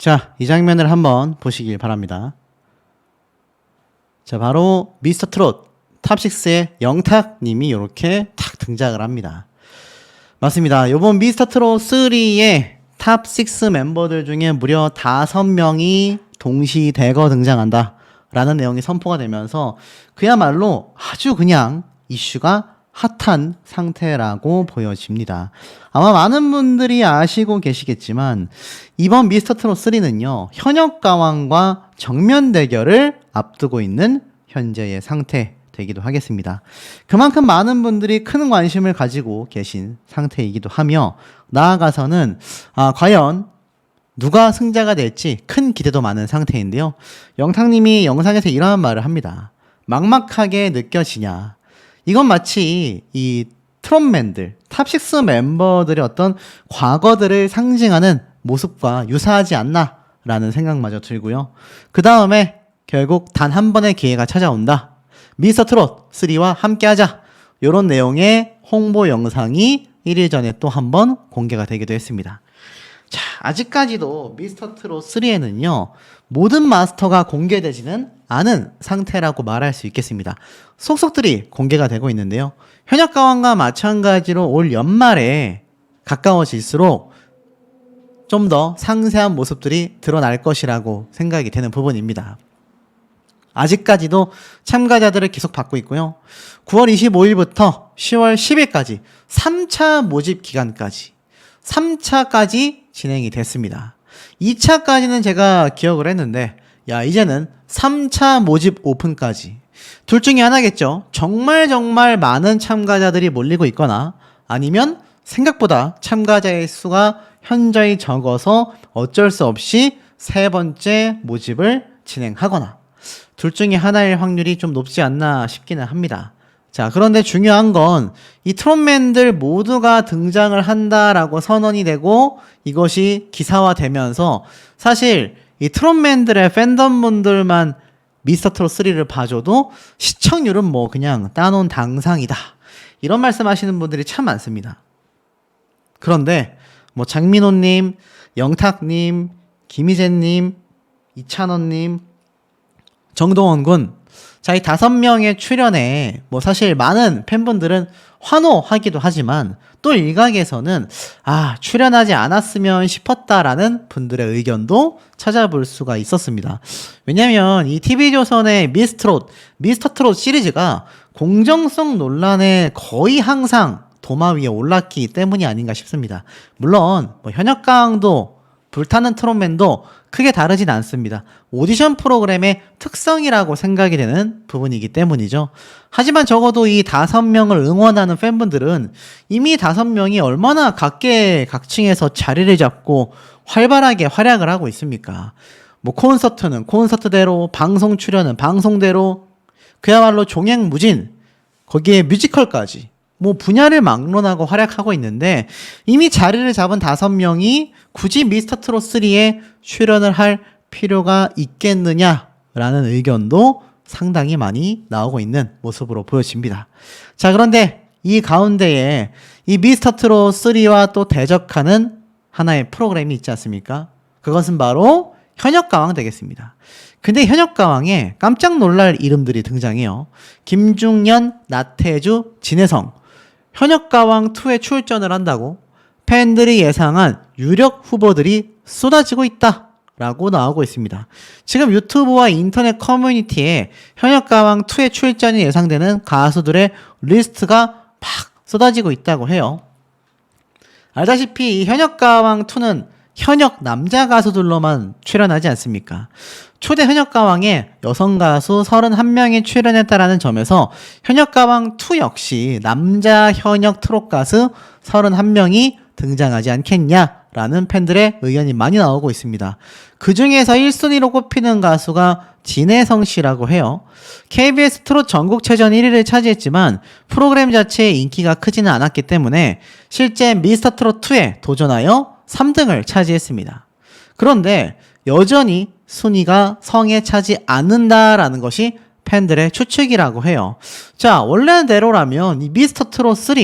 자, 이 장면을 한번 보시길 바랍니다. 자, 바로 미스터 트롯 탑6의 영탁님이 이렇게 탁 등장을 합니다. 맞습니다. 이번 미스터 트롯 3의 탑6 멤버들 중에 무려 5명이 동시대거 등장한다 라는 내용이 선포가 되면서 그야말로 아주 그냥 이슈가 핫한 상태라고 보여집니다. 아마 많은 분들이 아시고 계시겠지만 이번 미스터 트롯 3는요 현역가왕과 정면 대결을 앞두고 있는 현재의 상태 되기도 하겠습니다. 그만큼 많은 분들이 큰 관심을 가지고 계신 상태이기도 하며 나아가서는 과연 누가 승자가 될지 큰 기대도 많은 상태인데요. 영탁님이 영상에서 이러한 말을 합니다. 막막하게 느껴지냐. 이건 마치 이 트롯맨들, 탑6 멤버들의 어떤 과거들을 상징하는 모습과 유사하지 않나 라는 생각마저 들고요. 그 다음에 결국 단 한 번의 기회가 찾아온다. 미스터 트롯 3와 함께하자. 이런 내용의 홍보 영상이 1일 전에 또 한 번 공개가 되기도 했습니다. 자, 아직까지도 미스터 트롯 3에는요 모든 마스터가 공개되지는 않은 상태라고 말할 수 있겠습니다. 속속들이 공개가 되고 있는데요. 현역가왕과 마찬가지로 올 연말에 가까워질수록 좀 더 상세한 모습들이 드러날 것이라고 생각이 되는 부분입니다. 아직까지도 참가자들을 계속 받고 있고요. 9월 25일부터 10월 10일까지 3차 모집 기간까지 3차까지 진행이 됐습니다. 2차까지는 제가 기억을 했는데 이제는 3차 모집 오픈까지 둘 중에 하나겠죠. 정말 많은 참가자들이 몰리고 있거나 아니면 생각보다 참가자의 수가 현저히 적어서 어쩔 수 없이 세 번째 모집을 진행하거나 둘 중에 하나일 확률이 좀 높지 않나 싶기는 합니다. 자, 그런데 중요한 건 이 트롯맨들 모두가 등장을 한다라고 선언이 되고 이것이 기사화되면서 사실 이 트롯맨들의 팬덤분들만 미스터 트롯 3를 봐줘도 시청률은 뭐 그냥 따놓은 당상이다. 이런 말씀하시는 분들이 참 많습니다. 그런데 뭐 장민호님, 영탁님, 김희재님, 이찬원님, 정동원 군, 자, 이 5명의 출연에 뭐 사실 많은 팬분들은 환호하기도 하지만 또 일각에서는 출연하지 않았으면 싶었다라는 분들의 의견도 찾아볼 수가 있었습니다. 왜냐면 이 TV조선의 미스터 트롯 시리즈가 공정성 논란에 거의 항상 도마 위에 올랐기 때문이 아닌가 싶습니다. 물론 뭐 현역가왕도 불타는 트롯맨도 크게 다르진 않습니다. 오디션 프로그램의 특성이라고 생각이 되는 부분이기 때문이죠. 하지만 적어도 이 5명을 응원하는 팬분들은 이미 5명이 얼마나 각계각층에서 자리를 잡고 활발하게 활약을 하고 있습니까? 뭐 콘서트는 콘서트대로, 방송 출연은 방송대로, 그야말로 종횡무진, 거기에 뮤지컬까지 뭐 분야를 막론하고 활약하고 있는데 이미 자리를 잡은 5명이 굳이 미스터 트롯 3에 출연을 할 필요가 있겠느냐라는 의견도 상당히 많이 나오고 있는 모습으로 보여집니다. 자, 그런데 이 가운데에 이 미스터 트롯 3와 또 대적하는 하나의 프로그램이 있지 않습니까? 그것은 바로 현역가왕 되겠습니다. 근데 현역가왕에 깜짝 놀랄 이름들이 등장해요. 김중년, 나태주, 진혜성. 현역가왕2에 출전을 한다고 팬들이 예상한 유력 후보들이 쏟아지고 있다라고 나오고 있습니다. 지금 유튜브와 인터넷 커뮤니티에 현역가왕2에 출전이 예상되는 가수들의 리스트가 막 쏟아지고 있다고 해요. 알다시피 이 현역가왕2는 현역 남자 가수들로만 출연하지 않습니까? 초대 현역가왕에 여성 가수 31명이 출연했다라는 점에서 현역가왕2 역시 남자 현역 트롯 가수 31명이 등장하지 않겠냐라는 팬들의 의견이 많이 나오고 있습니다. 그 중에서 1순위로 꼽히는 가수가 진혜성 씨라고 해요. KBS 트롯 전국체전 1위를 차지했지만 프로그램 자체의 인기가 크지는 않았기 때문에 실제 미스터 트롯 2에 도전하여 3등을 차지했습니다. 그런데 여전히 순위가 성에 차지 않는다라는 것이 팬들의 추측이라고 해요. 자, 원래대로라면 이 미스터 트롯 3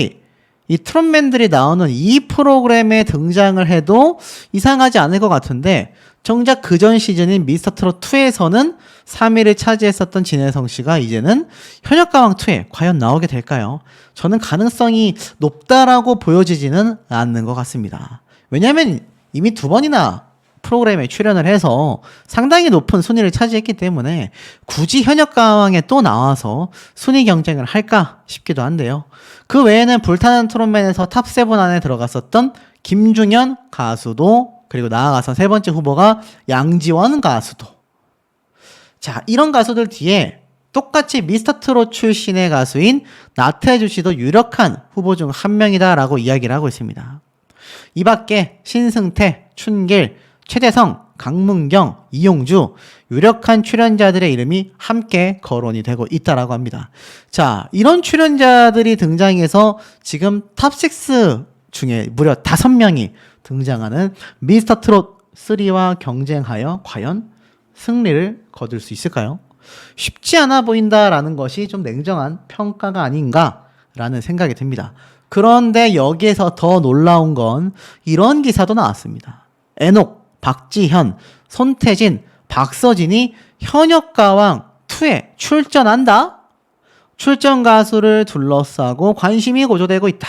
이 트롯맨들이 나오는 이 프로그램에 등장을 해도 이상하지 않을 것 같은데 정작 그전 시즌인 미스터 트롯 2에서는 3위를 차지했었던 진혜성 씨가 이제는 현역가왕 2에 과연 나오게 될까요? 저는 가능성이 높다라고 보여지지는 않는 것 같습니다. 왜냐하면 이미 2번이나 프로그램에 출연을 해서 상당히 높은 순위를 차지했기 때문에 굳이 현역가왕에 또 나와서 순위 경쟁을 할까 싶기도 한데요. 그 외에는 불타는 트롯맨에서 탑7 안에 들어갔었던 김중현 가수도, 그리고 나아가서 세 번째 후보가 양지원 가수도. 자, 이런 가수들 뒤에 똑같이 미스터 트롯 출신의 가수인 나태주 씨도 유력한 후보 중 한 명이다라고 이야기를 하고 있습니다. 이 밖에 신승태, 춘길, 최대성, 강문경, 이용주 유력한 출연자들의 이름이 함께 거론이 되고 있다라고 합니다. 자, 이런 출연자들이 등장해서 지금 탑6 중에 무려 5명이 등장하는 미스터 트롯 3와 경쟁하여 과연 승리를 거둘 수 있을까요? 쉽지 않아 보인다라는 것이 좀 냉정한 평가가 아닌가라는 생각이 듭니다. 그런데 여기에서 더 놀라운 건 이런 기사도 나왔습니다. 에녹, 박지현, 손태진, 박서진이 현역가왕 2에 출전한다? 출전 가수를 둘러싸고 관심이 고조되고 있다.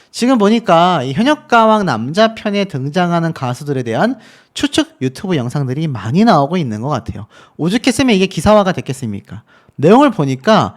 지금 보니까 이 현역가왕 남자편에 등장하는 가수들에 대한 추측 유튜브 영상들이 많이 나오고 있는 것 같아요. 오죽했으면 이게 기사화가 됐겠습니까? 내용을 보니까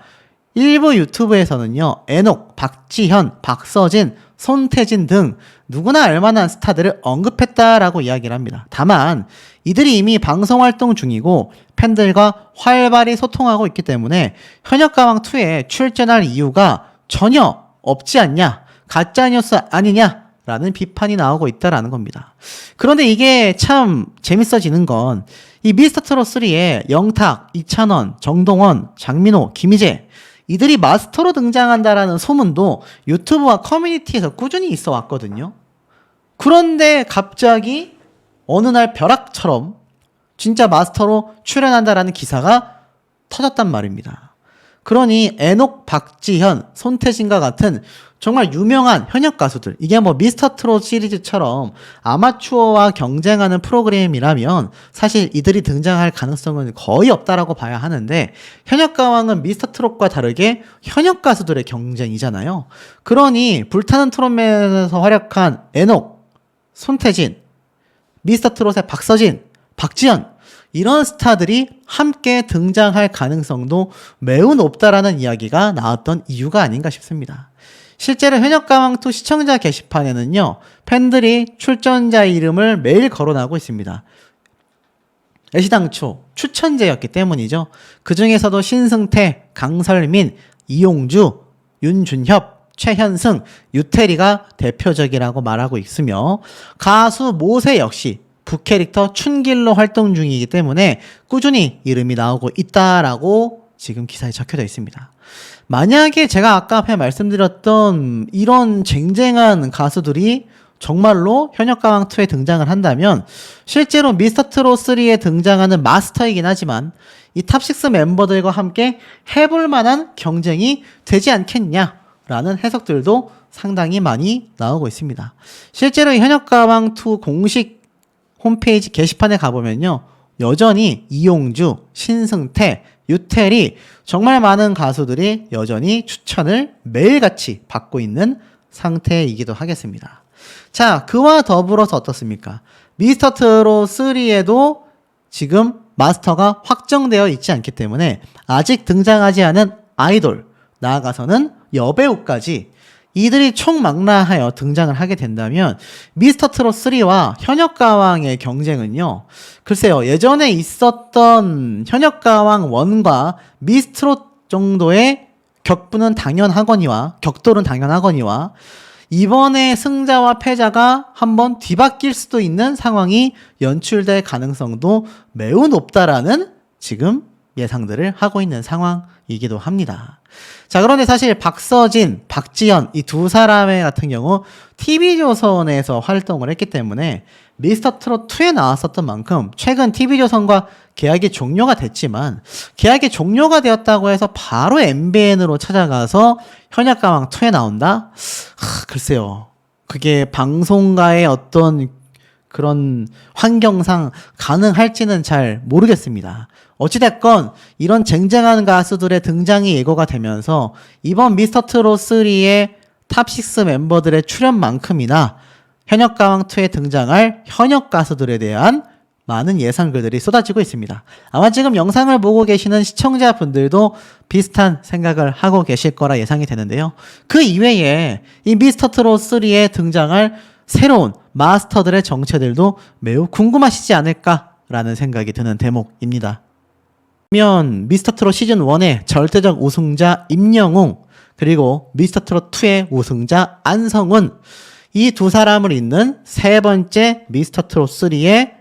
일부 유튜브에서는요, 에녹, 박지현, 박서진, 손태진 등 누구나 알만한 스타들을 언급했다라고 이야기를 합니다. 다만 이들이 이미 방송 활동 중이고 팬들과 활발히 소통하고 있기 때문에 현역가왕2에 출전할 이유가 전혀 없지 않냐, 가짜뉴스 아니냐라는 비판이 나오고 있다라는 겁니다. 그런데 이게 참 재밌어지는 건 이 미스터 트롯 3에 영탁, 이찬원, 정동원, 장민호, 김희재 이들이 마스터로 등장한다라는 소문도 유튜브와 커뮤니티에서 꾸준히 있어 왔거든요. 그런데 갑자기 어느 날 벼락처럼 진짜 마스터로 출연한다라는 기사가 터졌단 말입니다. 그러니 에녹, 박지현, 손태진과 같은 정말 유명한 현역 가수들, 이게 뭐 미스터 트롯 시리즈처럼 아마추어와 경쟁하는 프로그램이라면 사실 이들이 등장할 가능성은 거의 없다라고 봐야 하는데, 현역 가왕은 미스터 트롯과 다르게 현역 가수들의 경쟁이잖아요. 그러니 불타는 트롯맨에서 활약한 에녹, 손태진, 미스터 트롯의 박서진, 박지현, 이런 스타들이 함께 등장할 가능성도 매우 높다라는 이야기가 나왔던 이유가 아닌가 싶습니다. 실제로 현역가왕2 시청자 게시판에는요, 팬들이 출전자 이름을 매일 거론하고 있습니다. 애시당초 추천제였기 때문이죠. 그 중에서도 신승태, 강설민, 이용주, 윤준협, 최현승, 유태리가 대표적이라고 말하고 있으며, 가수 모세 역시 부캐릭터 춘길로 활동 중이기 때문에 꾸준히 이름이 나오고 있다라고 지금 기사에 적혀져 있습니다. 만약에 제가 아까 앞에 말씀드렸던 이런 쟁쟁한 가수들이 정말로 현역가왕2에 등장을 한다면 실제로 미스터 트롯 3에 등장하는 마스터이긴 하지만 이 탑6 멤버들과 함께 해볼 만한 경쟁이 되지 않겠냐라는 해석들도 상당히 많이 나오고 있습니다. 실제로 현역가왕2 공식 홈페이지 게시판에 가보면요, 여전히 이용주, 신승태, 유태리, 정말 많은 가수들이 여전히 추천을 매일같이 받고 있는 상태이기도 하겠습니다. 자, 그와 더불어서 어떻습니까? 미스터 트롯 3에도 지금 마스터가 확정되어 있지 않기 때문에 아직 등장하지 않은 아이돌, 나아가서는 여배우까지 이들이 총망라하여 등장을 하게 된다면 미스터 트롯 3와 현역가왕의 경쟁은요, 글쎄요, 예전에 있었던 현역가왕 1과 미스트롯 정도의 격돌은 당연하거니와 이번에 승자와 패자가 한번 뒤바뀔 수도 있는 상황이 연출될 가능성도 매우 높다라는 지금 예상들을 하고 있는 상황이기도 합니다. 자, 그런데 사실 박서진, 박지현 이 두 사람의 같은 경우 TV조선에서 활동을 했기 때문에 미스터 트롯 2에 나왔었던 만큼 최근 TV조선과 계약이 종료가 됐지만 계약이 종료가 되었다고 해서 바로 MBN으로 찾아가서 현역가왕 2에 나온다? 글쎄요. 그게 방송가의 어떤 그런 환경상 가능할지는 잘 모르겠습니다. 어찌됐건 이런 쟁쟁한 가수들의 등장이 예고가 되면서 이번 미스터 트롯 3의 탑6 멤버들의 출연만큼이나 현역가왕2에 등장할 현역 가수들에 대한 많은 예상글들이 쏟아지고 있습니다. 아마 지금 영상을 보고 계시는 시청자분들도 비슷한 생각을 하고 계실 거라 예상이 되는데요. 그 이외에 이 미스터 트롯 3에 등장할 새로운 마스터들의 정체들도 매우 궁금하시지 않을까라는 생각이 드는 대목입니다. 그러면 미스터 트롯 시즌 1의 절대적 우승자 임영웅, 그리고 미스터 트롯 2의 우승자 안성훈, 이 두 사람을 잇는 세 번째 미스터 트롯 3의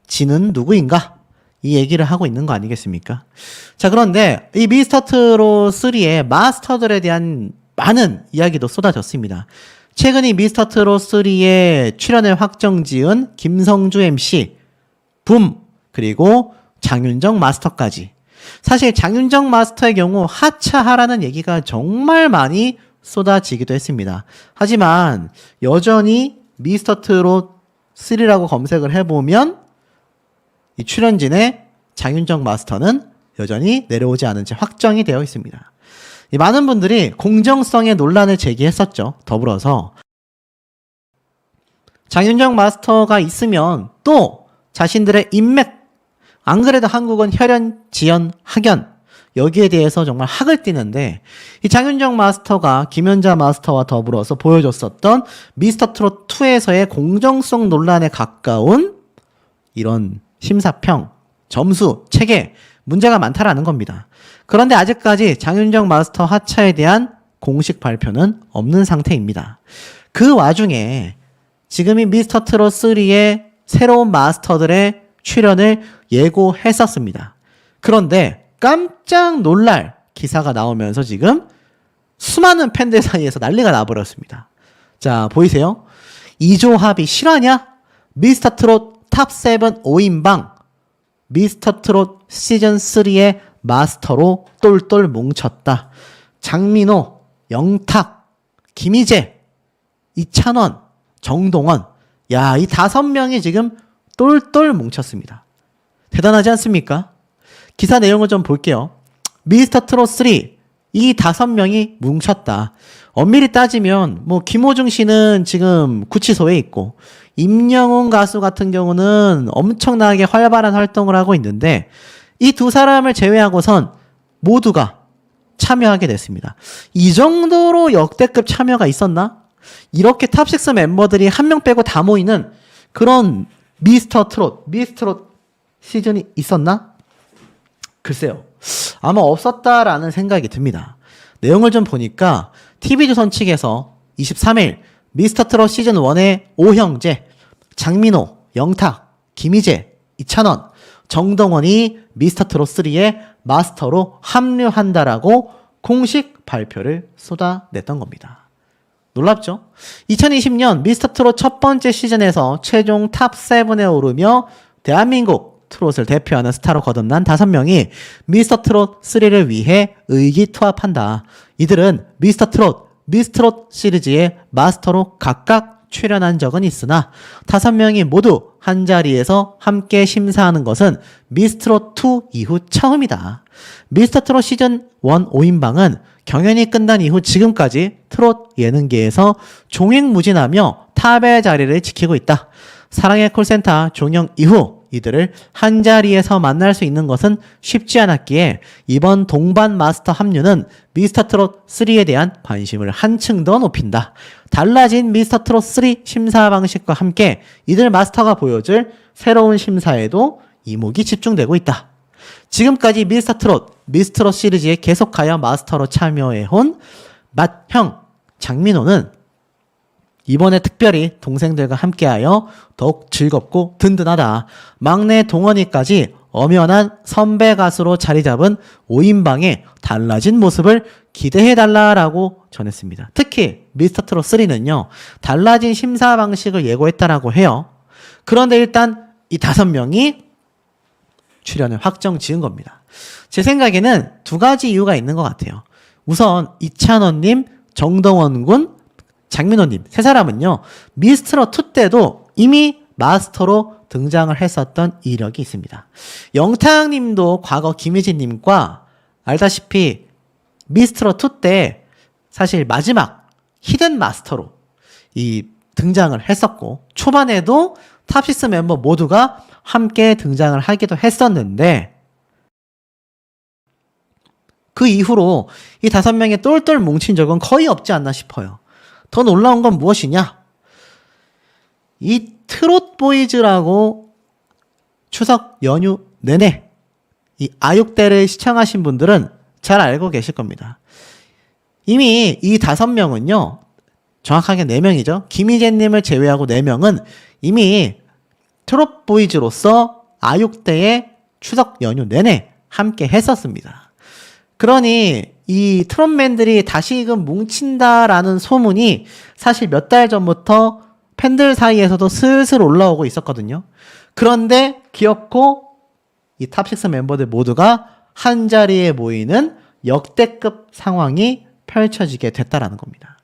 진은 누구인가? 이 얘기를 하고 있는 거 아니겠습니까? 자, 그런데 이 미스터 트롯 3의 마스터들에 대한 많은 이야기도 쏟아졌습니다. 최근 이 미스터 트롯 3에 출연을 확정 지은 김성주 MC, 붐, 그리고 장윤정 마스터까지. 사실 장윤정 마스터의 경우 하차하라는 얘기가 정말 많이 쏟아지기도 했습니다. 하지만 여전히 미스터 트롯 3라고 검색을 해보면 이 출연진의 장윤정 마스터는 여전히 내려오지 않은 채 확정이 되어 있습니다. 많은 분들이 공정성의 논란을 제기했었죠. 더불어서 장윤정 마스터가 있으면 또 자신들의 인맥, 안 그래도 한국은 혈연, 지연, 학연, 여기에 대해서 정말 학을 띠는데 이 장윤정 마스터가 김연자 마스터와 더불어서 보여줬었던 미스터 트롯 2에서의 공정성 논란에 가까운 이런 심사평, 점수, 체계, 문제가 많다라는 겁니다. 그런데 아직까지 장윤정 마스터 하차에 대한 공식 발표는 없는 상태입니다. 그 와중에 지금 이 미스터 트롯 3의 새로운 마스터들의 출연을 예고했었습니다. 그런데 깜짝 놀랄 기사가 나오면서 지금 수많은 팬들 사이에서 난리가 나버렸습니다. 자, 보이세요? 이조합이 실화냐? 미스터 트롯 탑7 5인방 미스터 트롯 시즌3의 마스터로 똘똘 뭉쳤다. 장민호, 영탁, 김희재, 이찬원, 정동원, 야, 이 5명이 지금 똘똘 뭉쳤습니다. 대단하지 않습니까? 기사 내용을 좀 볼게요. 미스터 트롯 3, 이 5명이 뭉쳤다. 엄밀히 따지면 뭐 김호중 씨는 지금 구치소에 있고 임영웅 가수 같은 경우는 엄청나게 활발한 활동을 하고 있는데 이 두 사람을 제외하고선 모두가 참여하게 됐습니다. 이 정도로 역대급 참여가 있었나? 이렇게 탑6 멤버들이 한 명 빼고 다 모이는 그런 미스터 트롯 시즌이 있었나? 글쎄요. 아마 없었다라는 생각이 듭니다. 내용을 좀 보니까 TV조선 측에서 23일 미스터 트롯 시즌 1의 5형제 장민호, 영탁, 김희재, 이찬원, 정동원이 미스터 트롯 3의 마스터로 합류한다라고 공식 발표를 쏟아냈던 겁니다. 놀랍죠? 2020년 미스터 트롯 첫 번째 시즌에서 최종 탑7에 오르며 대한민국 트롯을 대표하는 스타로 거듭난 5명이 미스터 트롯 3를 위해 의기투합한다. 이들은 미스터 트롯 시리즈의 마스터로 각각 출연한 적은 있으나 5명이 모두 한자리에서 함께 심사하는 것은 미스터 트롯 2 이후 처음이다. 미스터 트롯 시즌 1 5인방은 경연이 끝난 이후 지금까지 트롯 예능계에서 종횡무진하며 탑의 자리를 지키고 있다. 사랑의 콜센터 종영 이후 이들을 한자리에서 만날 수 있는 것은 쉽지 않았기에 이번 동반 마스터 합류는 미스터 트롯 3에 대한 관심을 한층 더 높인다. 달라진 미스터 트롯 3 심사 방식과 함께 이들 마스터가 보여줄 새로운 심사에도 이목이 집중되고 있다. 지금까지 미스터 트롯 시리즈에 계속하여 마스터로 참여해온 맏형 장민호는 이번에 특별히 동생들과 함께하여 더욱 즐겁고 든든하다. 막내 동원이까지 엄연한 선배 가수로 자리 잡은 5인방의 달라진 모습을 기대해달라라고 전했습니다. 특히 미스터 트롯 3는요. 달라진 심사 방식을 예고했다라고 해요. 그런데 일단 이 5명이 출연을 확정 지은 겁니다. 제 생각에는 2가지 이유가 있는 것 같아요. 우선 이찬원님, 정동원 군, 장민호님 3사람은요. 미스트롯2 때도 이미 마스터로 등장을 했었던 이력이 있습니다. 영탁님도 과거 김희진님과 알다시피 미스트롯2 때 사실 마지막 히든 마스터로 이 등장을 했었고 초반에도 탑6 멤버 모두가 함께 등장을 하기도 했었는데 그 이후로 이 5명이 똘똘 뭉친 적은 거의 없지 않나 싶어요. 더 놀라운 건 무엇이냐? 이 트롯보이즈라고 추석 연휴 내내 이 아육대를 시청하신 분들은 잘 알고 계실 겁니다. 이미 이 5명은요, 정확하게 4명이죠. 김희재님을 제외하고 4명은 이미 트롯보이즈로서 아육대의 추석 연휴 내내 함께 했었습니다. 그러니 이 트롯맨들이 다시금 뭉친다라는 소문이 사실 몇 달 전부터 팬들 사이에서도 슬슬 올라오고 있었거든요. 그런데 귀엽고 이 탑6 멤버들 모두가 한자리에 모이는 역대급 상황이 펼쳐지게 됐다라는 겁니다.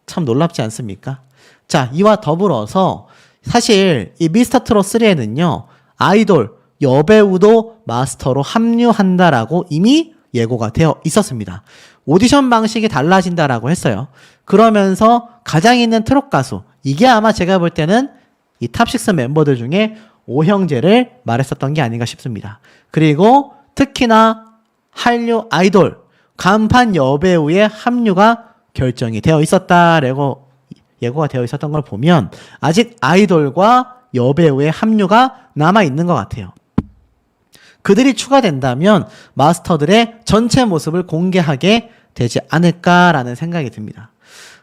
참 놀랍지 않습니까? 자, 이와 더불어서 사실 이 미스터트롯 3에는요. 아이돌, 여배우도 마스터로 합류한다라고 이미 예고가 되어 있었습니다. 오디션 방식이 달라진다라고 했어요. 그러면서 가장 있는 트롯 가수, 이게 아마 제가 볼 때는 이 탑6 멤버들 중에 오형제를 말했었던 게 아닌가 싶습니다. 그리고 특히나 한류 아이돌, 간판 여배우의 합류가 결정이 되어 있었다라고 예고가 되어 있었던 걸 보면 아직 아이돌과 여배우의 합류가 남아있는 것 같아요. 그들이 추가된다면 마스터들의 전체 모습을 공개하게 되지 않을까라는 생각이 듭니다.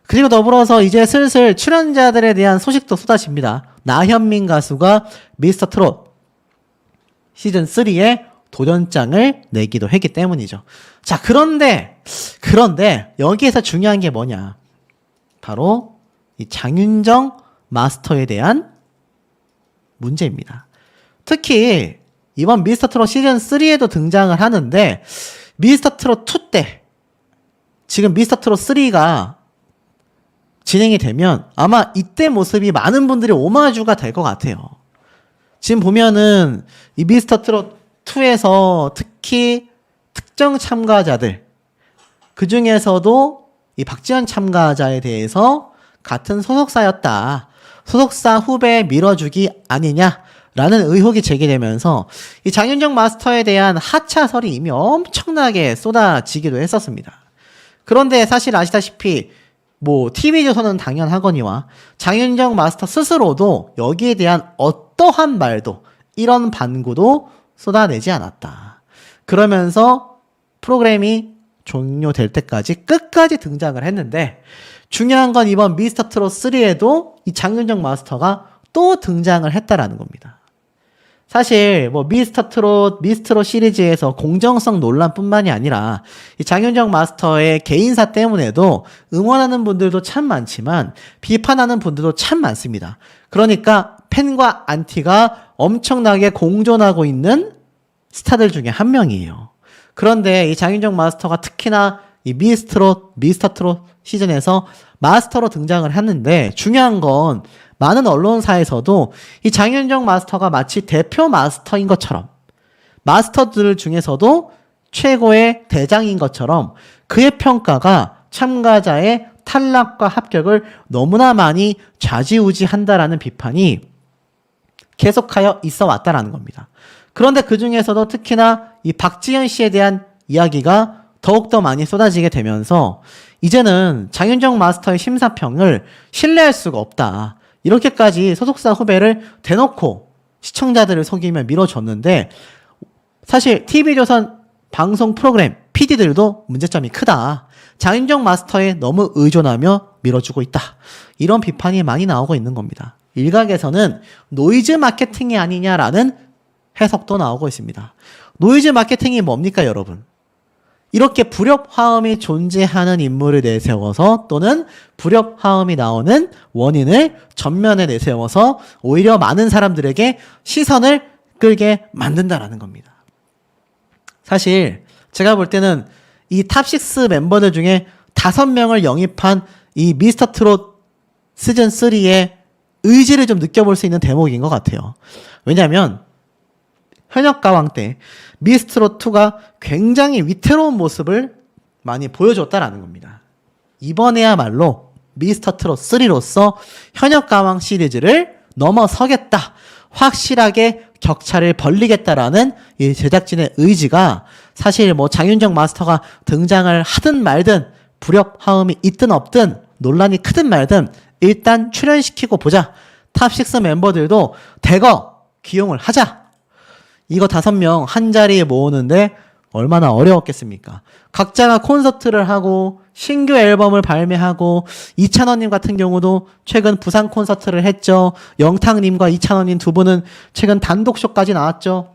그리고 더불어서 이제 슬슬 출연자들에 대한 소식도 쏟아집니다. 나현민 가수가 미스터트롯 시즌3에 도전장을 내기도 했기 때문이죠. 자, 그런데 여기에서 중요한 게 뭐냐? 바로 이 장윤정 마스터에 대한 문제입니다. 특히 이번 미스터트롯 시즌3에도 등장을 하는데 미스터트롯2 때 지금 미스터트롯3가 진행이 되면 아마 이때 모습이 많은 분들이 오마주가 될 것 같아요. 지금 보면은 이 미스터트롯2에서 특히 특정 참가자들 그 중에서도 이 박지현 참가자에 대해서 같은 소속사였다. 소속사 후배 밀어주기 아니냐라는 의혹이 제기되면서 이 장윤정 마스터에 대한 하차설이 이미 엄청나게 쏟아지기도 했었습니다. 그런데 사실 아시다시피 뭐 TV조선은 당연하거니와 장윤정 마스터 스스로도 여기에 대한 어떠한 말도 이런 반구도 쏟아내지 않았다. 그러면서 프로그램이 종료될 때까지 끝까지 등장을 했는데 중요한 건 이번 미스터트롯 3에도 이 장윤정 마스터가 또 등장을 했다라는 겁니다. 사실 뭐 미스터트롯 시리즈에서 공정성 논란뿐만이 아니라 이 장윤정 마스터의 개인사 때문에도 응원하는 분들도 참 많지만 비판하는 분들도 참 많습니다. 그러니까 팬과 안티가 엄청나게 공존하고 있는 스타들 중에 한 명이에요. 그런데 이 장윤정 마스터가 특히나 이 미스터트롯 시즌에서 마스터로 등장을 했는데 중요한 건 많은 언론사에서도 이 장윤정 마스터가 마치 대표 마스터인 것처럼 마스터들 중에서도 최고의 대장인 것처럼 그의 평가가 참가자의 탈락과 합격을 너무나 많이 좌지우지한다라는 비판이 계속하여 있어 왔다라는 겁니다. 그런데 그 중에서도 특히나 이 박지현 씨에 대한 이야기가 더욱더 많이 쏟아지게 되면서 이제는 장윤정 마스터의 심사평을 신뢰할 수가 없다. 이렇게까지 소속사 후배를 대놓고 시청자들을 속이며 밀어줬는데 사실 TV조선 방송 프로그램 PD들도 문제점이 크다. 장윤정 마스터에 너무 의존하며 밀어주고 있다. 이런 비판이 많이 나오고 있는 겁니다. 일각에서는 노이즈 마케팅이 아니냐라는 해석도 나오고 있습니다. 노이즈 마케팅이 뭡니까, 여러분? 이렇게 불협화음이 존재하는 인물을 내세워서 또는 불협화음이 나오는 원인을 전면에 내세워서 오히려 많은 사람들에게 시선을 끌게 만든다라는 겁니다. 사실 제가 볼 때는 이 탑6 멤버들 중에 5명을 영입한 이 미스터 트롯 시즌3의 의지를 좀 느껴볼 수 있는 대목인 것 같아요. 왜냐하면 현역가왕 때 미스트롯2가 굉장히 위태로운 모습을 많이 보여줬다라는 겁니다. 이번에야말로 미스터트롯3로서 현역가왕 시리즈를 넘어서겠다, 확실하게 격차를 벌리겠다라는 이 제작진의 의지가 사실 뭐 장윤정 마스터가 등장을 하든 말든 불협화음이 있든 없든 논란이 크든 말든 일단 출연시키고 보자. 탑6 멤버들도 대거 기용을 하자. 이거 5명 한 자리에 모으는데 얼마나 어려웠겠습니까? 각자가 콘서트를 하고 신규 앨범을 발매하고 이찬원님 같은 경우도 최근 부산 콘서트를 했죠. 영탁님과 이찬원님 두 분은 최근 단독쇼까지 나왔죠.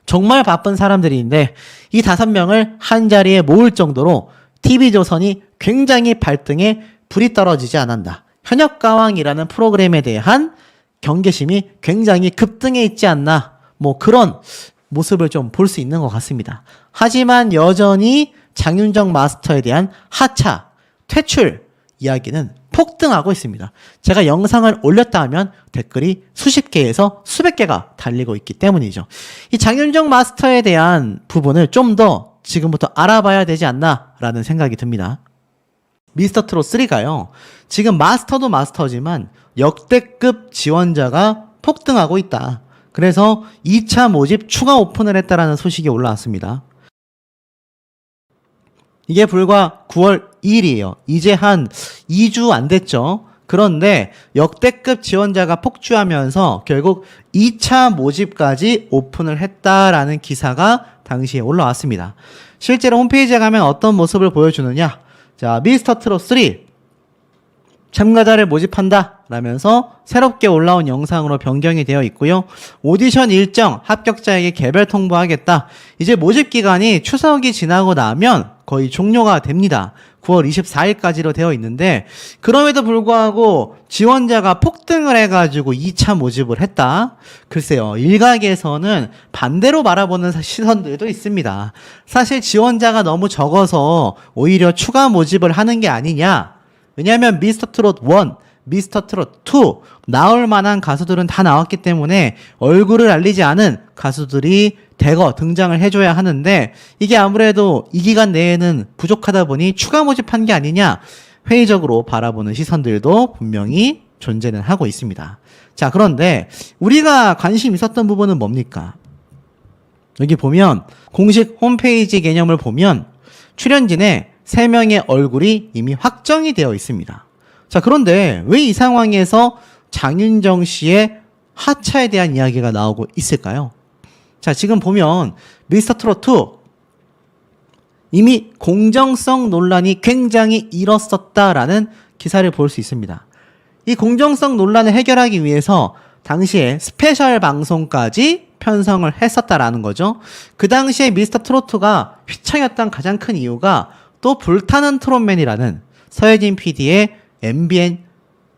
정말 바쁜 사람들인데 이 5명을 한 자리에 모을 정도로 TV조선이 굉장히 발등에 불이 떨어지지 않았나. 현역가왕이라는 프로그램에 대한 경계심이 굉장히 급등해 있지 않나. 뭐 그런 모습을 좀 볼 수 있는 것 같습니다. 하지만 여전히 장윤정 마스터에 대한 하차, 퇴출 이야기는 폭등하고 있습니다. 제가 영상을 올렸다 하면 댓글이 수십 개에서 수백 개가 달리고 있기 때문이죠. 이 장윤정 마스터에 대한 부분을 좀 더 지금부터 알아봐야 되지 않나라는 생각이 듭니다. 미스터트롯 3가요. 지금 마스터도 마스터지만 역대급 지원자가 폭등하고 있다. 그래서 2차 모집 추가 오픈을 했다라는 소식이 올라왔습니다. 이게 불과 9월 2일이에요. 이제 한 2주 안 됐죠. 그런데 역대급 지원자가 폭주하면서 결국 2차 모집까지 오픈을 했다라는 기사가 당시에 올라왔습니다. 실제로 홈페이지에 가면 어떤 모습을 보여주느냐. 자, 미스터트롯 3 참가자를 모집한다 라면서 새롭게 올라온 영상으로 변경이 되어 있고요. 오디션 일정 합격자에게 개별 통보하겠다. 이제 모집 기간이 추석이 지나고 나면 거의 종료가 됩니다. 9월 24일까지로 되어 있는데 그럼에도 불구하고 지원자가 폭등을 해가지고 2차 모집을 했다. 글쎄요. 일각에서는 반대로 바라보는 시선들도 있습니다. 사실 지원자가 너무 적어서 오히려 추가 모집을 하는 게 아니냐. 왜냐하면 미스터트롯 1, 미스터트롯 2 나올 만한 가수들은 다 나왔기 때문에 얼굴을 알리지 않은 가수들이 대거 등장을 해줘야 하는데 이게 아무래도 이 기간 내에는 부족하다 보니 추가 모집한 게 아니냐 회의적으로 바라보는 시선들도 분명히 존재는 하고 있습니다. 자, 그런데 우리가 관심 있었던 부분은 뭡니까? 여기 보면 공식 홈페이지 개념을 보면 출연진의 3명의 얼굴이 이미 확정이 되어 있습니다. 자, 그런데 왜 이 상황에서 장윤정 씨의 하차에 대한 이야기가 나오고 있을까요? 자, 지금 보면 미스터트롯2 이미 공정성 논란이 굉장히 일었었다라는 기사를 볼 수 있습니다. 이 공정성 논란을 해결하기 위해서 당시에 스페셜 방송까지 편성을 했었다라는 거죠. 그 당시에 미스터트롯2가 휘청였던 가장 큰 이유가 또 불타는 트롯맨이라는 서혜진 PD의 MBN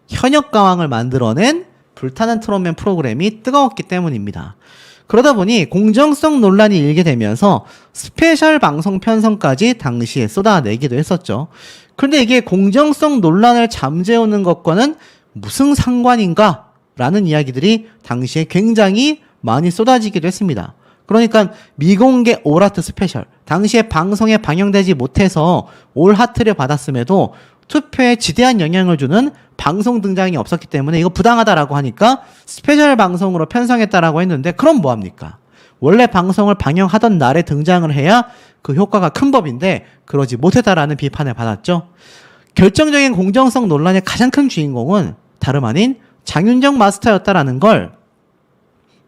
현역가왕을 만들어낸 불타는 트롯맨 프로그램이 뜨거웠기 때문입니다. 그러다 보니 공정성 논란이 일게 되면서 스페셜 방송 편성까지 당시에 쏟아내기도 했었죠. 그런데 이게 공정성 논란을 잠재우는 것과는 무슨 상관인가? 라는 이야기들이 당시에 굉장히 많이 쏟아지기도 했습니다. 그러니까 미공개 올하트 스페셜, 당시에 방송에 방영되지 못해서 올하트를 받았음에도 투표에 지대한 영향을 주는 방송 등장이 없었기 때문에 이거 부당하다라고 하니까 스페셜 방송으로 편성했다라고 했는데 그럼 뭐합니까? 원래 방송을 방영하던 날에 등장을 해야 그 효과가 큰 법인데 그러지 못했다라는 비판을 받았죠. 결정적인 공정성 논란의 가장 큰 주인공은 다름 아닌 장윤정 마스터였다라는 걸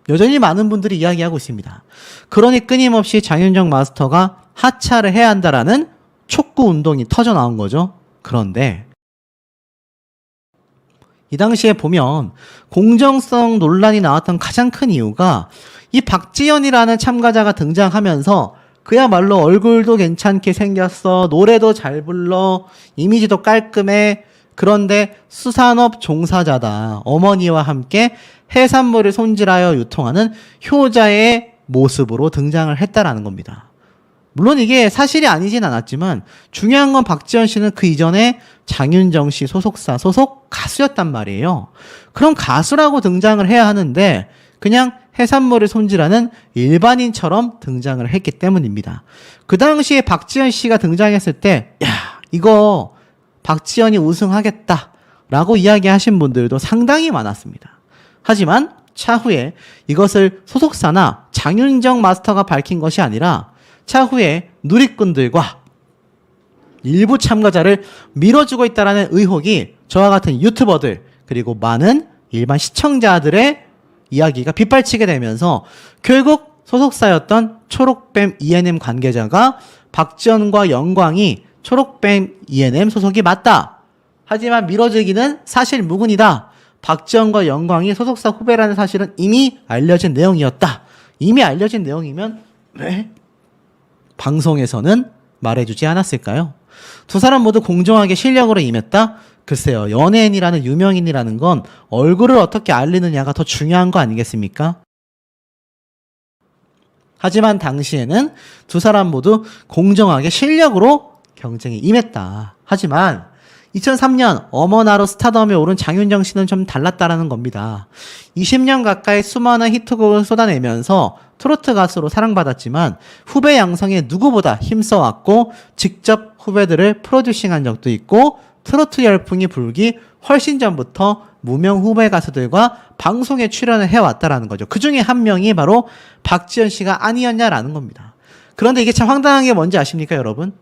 여전히 많은 분들이 이야기하고 있습니다. 그러니 끊임없이 장윤정 마스터가 하차를 해야 한다라는 촉구 운동이 터져 나온 거죠. 그런데 이 당시에 보면 공정성 논란이 나왔던 가장 큰 이유가 이 박지현이라는 참가자가 등장하면서 그야말로 얼굴도 괜찮게 생겼어. 노래도 잘 불러. 이미지도 깔끔해. 그런데 수산업 종사자다. 어머니와 함께 해산물을 손질하여 유통하는 효자의 모습으로 등장을 했다라는 겁니다. 물론 이게 사실이 아니진 않았지만 중요한 건 박지현 씨는 그 이전에 장윤정 씨 소속사 소속 가수였단 말이에요. 그럼 가수라고 등장을 해야 하는데 그냥 해산물을 손질하는 일반인처럼 등장을 했기 때문입니다. 그 당시에 박지현 씨가 등장했을 때 야, 이거 박지현이 우승하겠다 라고 이야기하신 분들도 상당히 많았습니다. 하지만 차후에 이것을 소속사나 장윤정 마스터가 밝힌 것이 아니라 차후에 누리꾼들과 일부 참가자를 밀어주고 있다는 의혹이 저와 같은 유튜버들 그리고 많은 일반 시청자들의 이야기가 빗발치게 되면서 결국 소속사였던 초록뱀 E&M 관계자가 박지현과 영광이 초록뱀 E&M 소속이 맞다. 하지만 밀어주기는 사실 무근이다. 박지현과 영광이 소속사 후배라는 사실은 이미 알려진 내용이었다. 이미 알려진 내용이면 왜 방송에서는 말해주지 않았을까요? 두 사람 모두 공정하게 실력으로 임했다? 글쎄요. 연예인이라는 유명인이라는 건 얼굴을 어떻게 알리느냐가 더 중요한 거 아니겠습니까? 하지만 당시에는 두 사람 모두 공정하게 실력으로 경쟁에 임했다. 하지만 2003년 어머나로 스타덤에 오른 장윤정 씨는 좀 달랐다라는 겁니다. 20년 가까이 수많은 히트곡을 쏟아내면서 트로트 가수로 사랑받았지만 후배 양성에 누구보다 힘써왔고 직접 후배들을 프로듀싱한 적도 있고 트로트 열풍이 불기 훨씬 전부터 무명 후배 가수들과 방송에 출연을 해왔다라는 거죠. 그 중에 한 명이 바로 박지현 씨가 아니었냐라는 겁니다. 그런데 이게 참 황당한 게 뭔지 아십니까, 여러분?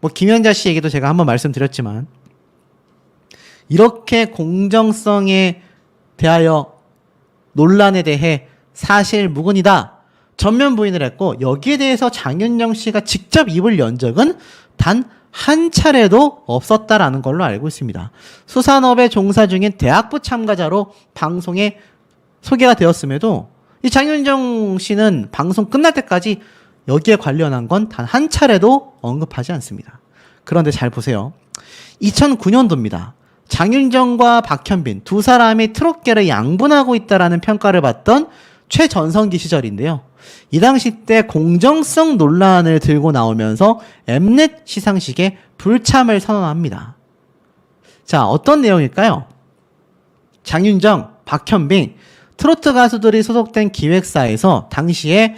뭐 김연자 씨 얘기도 제가 한번 말씀드렸지만 이렇게 공정성에 대하여 논란에 대해 사실 무근이다 전면 부인을 했고 여기에 대해서 장윤정 씨가 직접 입을 연 적은 단 한 차례도 없었다라는 걸로 알고 있습니다. 수산업에 종사 중인 대학부 참가자로 방송에 소개가 되었음에도 이 장윤정 씨는 방송 끝날 때까지 여기에 관련한 건 단 한 차례도 언급하지 않습니다. 그런데 잘 보세요. 2009년도입니다. 장윤정과 박현빈 두 사람이 트롯계를 양분하고 있다라는 평가를 받던 최전성기 시절인데요. 이 당시 때 공정성 논란을 들고 나오면서 엠넷 시상식에 불참을 선언합니다. 자, 어떤 내용일까요? 장윤정, 박현빈, 트로트 가수들이 소속된 기획사에서 당시에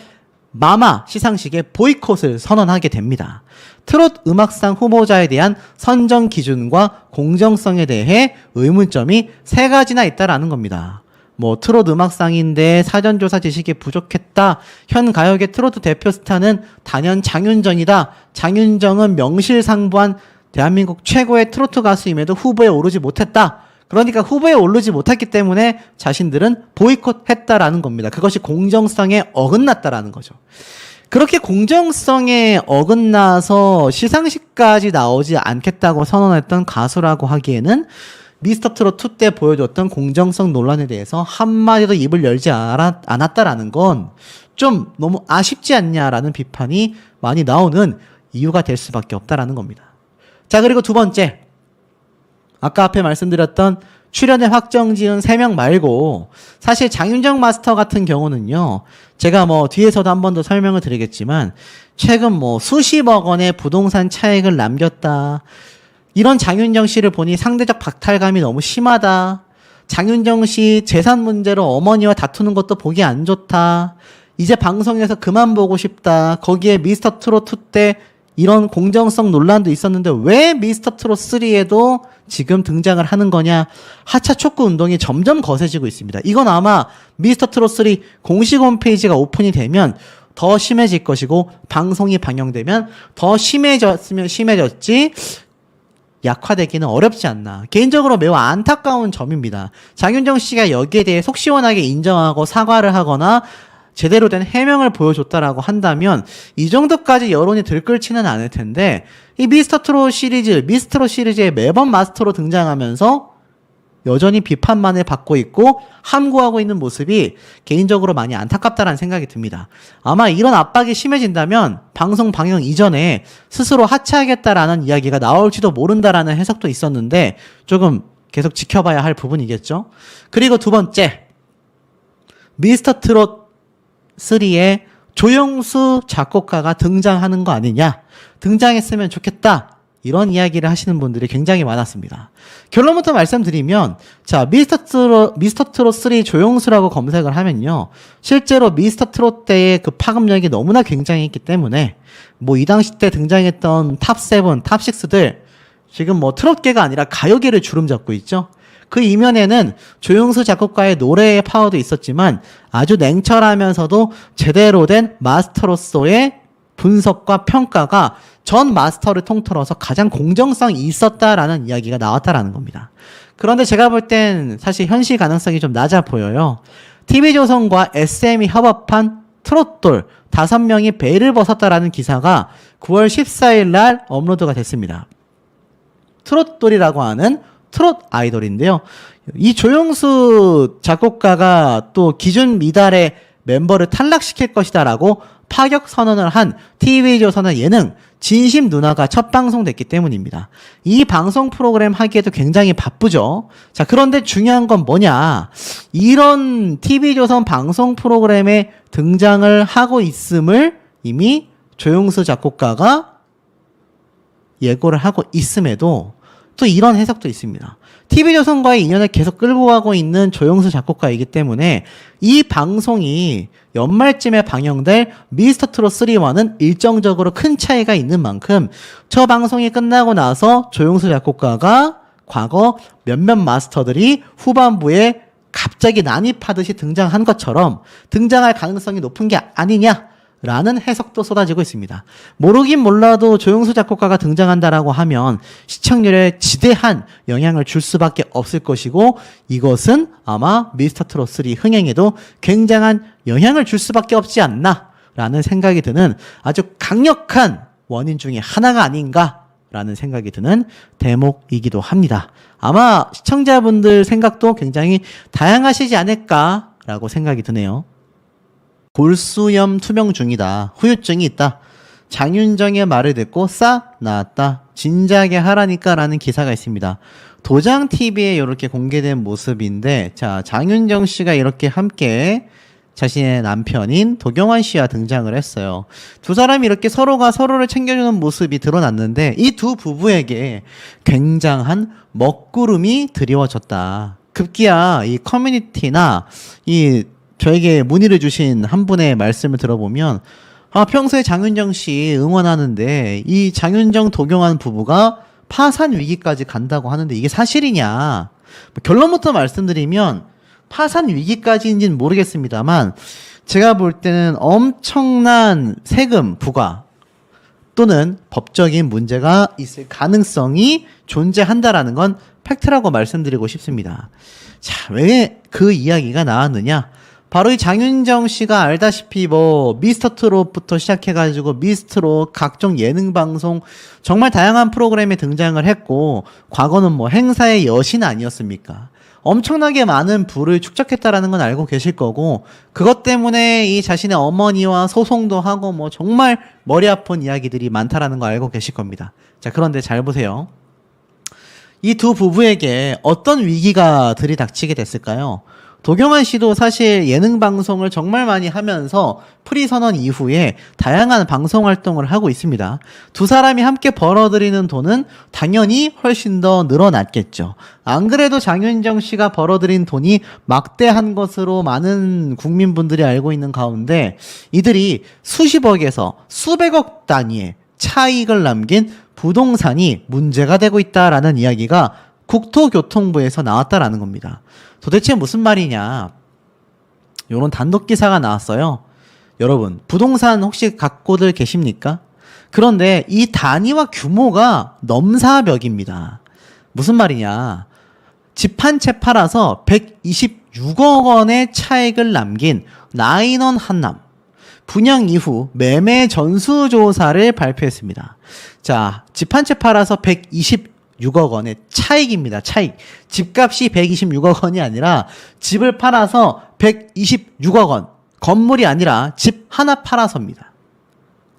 마마 시상식에 보이콧을 선언하게 됩니다. 트롯 음악상 후보자에 대한 선정 기준과 공정성에 대해 의문점이 3가지나 있다라는 겁니다. 뭐 트롯 음악상인데 사전조사 지식이 부족했다. 현 가요계 트로트 대표 스타는 단연 장윤정이다. 장윤정은 명실상부한 대한민국 최고의 트로트 가수임에도 후보에 오르지 못했다. 그러니까 후보에 오르지 못했기 때문에 자신들은 보이콧했다라는 겁니다. 그것이 공정성에 어긋났다라는 거죠. 그렇게 공정성에 어긋나서 시상식까지 나오지 않겠다고 선언했던 가수라고 하기에는 미스터 트롯 2 때 보여줬던 공정성 논란에 대해서 한마디도 입을 열지 않았다라는 건 좀 너무 아쉽지 않냐라는 비판이 많이 나오는 이유가 될 수밖에 없다라는 겁니다. 자, 그리고 두 번째. 아까 앞에 말씀드렸던 출연에 확정 지은 3명 말고 사실 장윤정 마스터 같은 경우는요. 제가 뭐 뒤에서도 한 번 더 설명을 드리겠지만 최근 뭐 수십억 원의 부동산 차익을 남겼다. 이런 장윤정 씨를 보니 상대적 박탈감이 너무 심하다. 장윤정 씨 재산 문제로 어머니와 다투는 것도 보기 안 좋다. 이제 방송에서 그만 보고 싶다. 거기에 미스터 트롯 2 때 이런 공정성 논란도 있었는데 왜 미스터 트롯 3에도 지금 등장을 하는 거냐. 하차 촉구 운동이 점점 거세지고 있습니다. 이건 아마 미스터 트롯 3 공식 홈페이지가 오픈이 되면 더 심해질 것이고 방송이 방영되면 더 심해졌으면 심해졌지 약화되기는 어렵지 않나. 개인적으로 매우 안타까운 점입니다. 장윤정 씨가 여기에 대해 속 시원하게 인정하고 사과를 하거나 제대로 된 해명을 보여줬다라고 한다면 이 정도까지 여론이 들끓지는 않을 텐데 이 미스터 트롯 시리즈에 매번 마스터로 등장하면서 여전히 비판만을 받고 있고 함구하고 있는 모습이 개인적으로 많이 안타깝다는 생각이 듭니다. 아마 이런 압박이 심해진다면 방송 방영 이전에 스스로 하차하겠다라는 이야기가 나올지도 모른다라는 해석도 있었는데 조금 계속 지켜봐야 할 부분이겠죠. 그리고 두 번째, 미스터 트롯 3에 조영수 작곡가가 등장하는 거 아니냐, 등장했으면 좋겠다, 이런 이야기를 하시는 분들이 굉장히 많았습니다. 결론부터 말씀드리면, 자, 미스터 트롯 3 조영수라고 검색을 하면요, 실제로 미스터 트롯 때의 그 파급력이 너무나 굉장했기 때문에 뭐 이 당시 때 등장했던 탑7, 탑6들 지금 뭐 트롯계가 아니라 가요계를 주름잡고 있죠. 그 이면에는 조영수 작곡가의 노래의 파워도 있었지만 아주 냉철하면서도 제대로 된 마스터로서의 분석과 평가가 전 마스터를 통틀어서 가장 공정성이 있었다라는 이야기가 나왔다라는 겁니다. 그런데 제가 볼 땐 사실 현실 가능성이 좀 낮아 보여요. TV조선과 SM이 협업한 트롯돌 5명이 베일을 벗었다라는 기사가 9월 14일 날 업로드가 됐습니다. 트롯돌이라고 하는 트롯 아이돌인데요. 이 조영수 작곡가가 또 기준 미달의 멤버를 탈락시킬 것이다라고 파격 선언을 한 TV조선의 예능 진심 누나가 첫 방송됐기 때문입니다. 이 방송 프로그램 하기에도 굉장히 바쁘죠. 자, 그런데 중요한 건 뭐냐? 이런 TV조선 방송 프로그램에 등장을 하고 있음을 이미 조영수 작곡가가 예고를 하고 있음에도 또 이런 해석도 있습니다. TV조선과의 인연을 계속 끌고 가고 있는 조영수 작곡가이기 때문에 이 방송이 연말쯤에 방영될 미스터 트롯 3와는 일정적으로 큰 차이가 있는 만큼 저 방송이 끝나고 나서 조영수 작곡가가 과거 몇몇 마스터들이 후반부에 갑자기 난입하듯이 등장한 것처럼 등장할 가능성이 높은 게 아니냐 라는 해석도 쏟아지고 있습니다. 모르긴 몰라도 조영수 작곡가가 등장한다라고 하면 시청률에 지대한 영향을 줄 수밖에 없을 것이고 이것은 아마 미스터 트롯 3 흥행에도 굉장한 영향을 줄 수밖에 없지 않나 라는 생각이 드는 아주 강력한 원인 중에 하나가 아닌가라는 생각이 드는 대목이기도 합니다. 아마 시청자분들 생각도 굉장히 다양하시지 않을까라고 생각이 드네요. 골수염 투병 중이다. 후유증이 있다. 장윤정의 말을 듣고 싹 나았다. 진작에 하라니까 라는 기사가 있습니다. 도장TV에 이렇게 공개된 모습인데, 자, 장윤정 씨가 이렇게 함께 자신의 남편인 도경환 씨와 등장을 했어요. 두 사람이 이렇게 서로가 서로를 챙겨주는 모습이 드러났는데 이 두 부부에게 굉장한 먹구름이 드리워졌다. 급기야 이 커뮤니티나 이 저에게 문의를 주신 한 분의 말씀을 들어보면 평소에 장윤정 씨 응원하는데 이 장윤정 도경환 부부가 파산 위기까지 간다고 하는데 이게 사실이냐. 결론부터 말씀드리면 파산 위기까지인지는 모르겠습니다만 제가 볼 때는 엄청난 세금 부과 또는 법적인 문제가 있을 가능성이 존재한다라는 건 팩트라고 말씀드리고 싶습니다. 자, 왜 그 이야기가 나왔느냐? 바로 이 장윤정 씨가 알다시피 뭐 미스터 트롯부터 시작해가지고 미스트롯 각종 예능 방송 정말 다양한 프로그램에 등장을 했고 과거는 뭐 행사의 여신 아니었습니까? 엄청나게 많은 부를 축적했다라는 건 알고 계실 거고 그것 때문에 이 자신의 어머니와 소송도 하고 뭐 정말 머리 아픈 이야기들이 많다라는 거 알고 계실 겁니다. 자, 그런데 잘 보세요. 이 두 부부에게 어떤 위기가 들이닥치게 됐을까요? 도경환 씨도 사실 예능 방송을 정말 많이 하면서 프리 선언 이후에 다양한 방송 활동을 하고 있습니다. 두 사람이 함께 벌어들이는 돈은 당연히 훨씬 더 늘어났겠죠. 안 그래도 장윤정 씨가 벌어들인 돈이 막대한 것으로 많은 국민분들이 알고 있는 가운데 이들이 수십억에서 수백억 단위의 차익을 남긴 부동산이 문제가 되고 있다라는 이야기가 국토교통부에서 나왔다라는 겁니다. 도대체 무슨 말이냐? 요런 단독 기사가 나왔어요. 여러분, 부동산 혹시 갖고들 계십니까? 그런데 이 단위와 규모가 넘사벽입니다. 무슨 말이냐? 집 한 채 팔아서 126억 원의 차익을 남긴 나인원 한남. 분양 이후 매매 전수조사를 발표했습니다. 자, 집 한 채 팔아서 126 126억 원의 차익입니다. 차익. 집값이 126억 원이 아니라 집을 팔아서 126억 원. 건물이 아니라 집 하나 팔아서입니다.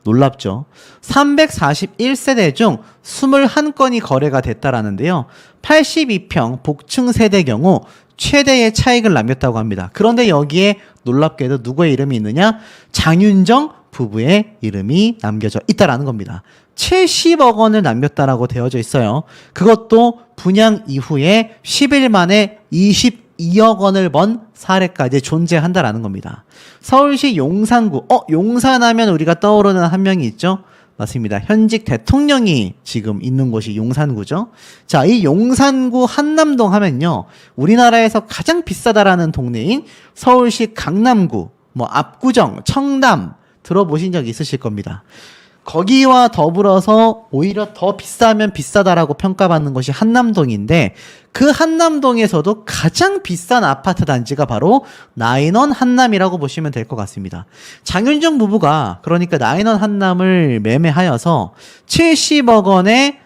놀랍죠? 341세대 중 21건이 거래가 됐다라는데요. 82평 복층 세대 경우 최대의 차익을 남겼다고 합니다. 그런데 여기에 놀랍게도 누구의 이름이 있느냐? 장윤정 부부의 이름이 남겨져 있다라는 겁니다. 70억 원을 남겼다라고 되어져 있어요. 그것도 분양 이후에 10일 만에 22억 원을 번 사례까지 존재한다라는 겁니다. 서울시 용산구, 용산하면 우리가 떠오르는 한 명이 있죠? 맞습니다. 현직 대통령이 지금 있는 곳이 용산구죠. 자, 이 용산구 한남동 하면요, 우리나라에서 가장 비싸다라는 동네인 서울시 강남구, 압구정, 청담 들어보신 적 있으실 겁니다. 거기와 더불어서 오히려 더 비싸면 비싸다라고 평가받는 것이 한남동인데, 그 한남동에서도 가장 비싼 아파트 단지가 바로 나인원 한남이라고 보시면 될 것 같습니다. 장윤정 부부가 그러니까 나인원 한남을 매매하여서 70억 원의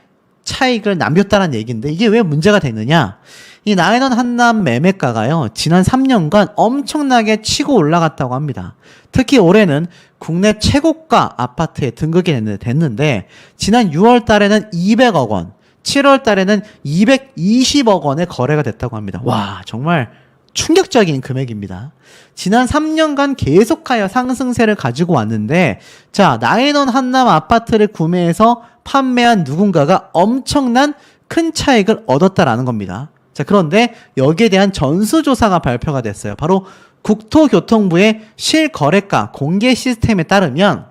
차익을 남겼다는 얘기인데, 이게 왜 문제가 됐느냐? 이 나인원 한남 매매가가요, 지난 3년간 엄청나게 치고 올라갔다고 합니다. 특히 올해는 국내 최고가 아파트에 등극이 됐는데, 지난 6월 달에는 200억 원, 7월 달에는 220억 원의 거래가 됐다고 합니다. 와, 정말 충격적인 금액입니다. 지난 3년간 계속하여 상승세를 가지고 왔는데, 자, 나인원 한남 아파트를 구매해서 판매한 누군가가 엄청난 큰 차익을 얻었다라는 겁니다. 자, 그런데 여기에 대한 전수조사가 발표가 됐어요. 바로 국토교통부의 실거래가 공개 시스템에 따르면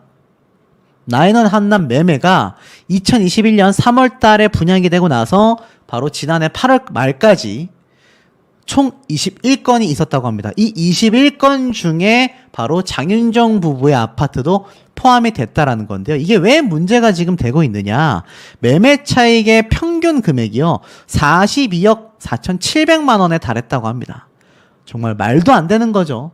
나인원 한남 매매가 2021년 3월 달에 분양이 되고 나서 바로 지난해 8월 말까지 총 21건이 있었다고 합니다. 이 21건 중에 바로 장윤정 부부의 아파트도 포함이 됐다라는 건데요. 이게 왜 문제가 지금 되고 있느냐? 매매 차익의 평균 금액이요, 42억 4,700만 원에 달했다고 합니다. 정말 말도 안 되는 거죠.